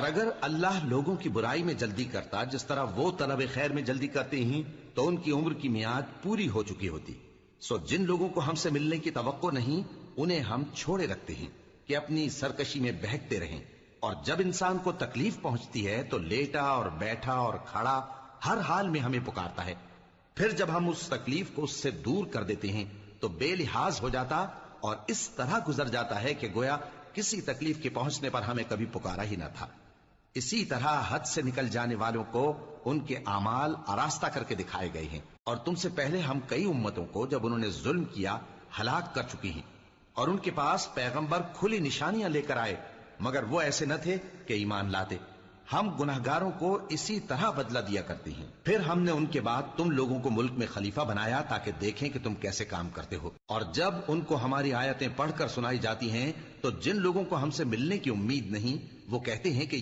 اور اگر اللہ لوگوں کی برائی میں جلدی کرتا جس طرح وہ طلب خیر میں جلدی کرتے ہیں تو ان کی عمر کی میعاد پوری ہو چکی ہوتی. سو جن لوگوں کو ہم سے ملنے کی توقع نہیں انہیں ہم چھوڑے رکھتے ہیں کہ اپنی سرکشی میں بہکتے رہیں. اور جب انسان کو تکلیف پہنچتی ہے تو لیٹا اور بیٹھا اور کھڑا ہر حال میں ہمیں پکارتا ہے. پھر جب ہم اس تکلیف کو اس سے دور کر دیتے ہیں تو بے لحاظ ہو جاتا اور اس طرح گزر جاتا ہے کہ گویا کسی تکلیف کے پہنچنے پر ہمیں کبھی پکارا ہی نہ تھا. اسی طرح حد سے نکل جانے والوں کو ان کے اعمال آراستہ کر کے دکھائے گئے ہیں. اور تم سے پہلے ہم کئی امتوں کو جب انہوں نے ظلم کیا ہلاک کر چکی ہیں، اور ان کے پاس پیغمبر کھلی نشانیاں لے کر آئے مگر وہ ایسے نہ تھے کہ ایمان لاتے. ہم گناہگاروں کو اسی طرح بدلہ دیا کرتے ہیں. پھر ہم نے ان کے بعد تم لوگوں کو ملک میں خلیفہ بنایا تاکہ دیکھیں کہ تم کیسے کام کرتے ہو. اور جب ان کو ہماری آیتیں پڑھ کر سنائی جاتی ہیں تو جن لوگوں کو ہم سے ملنے کی امید نہیں وہ کہتے ہیں کہ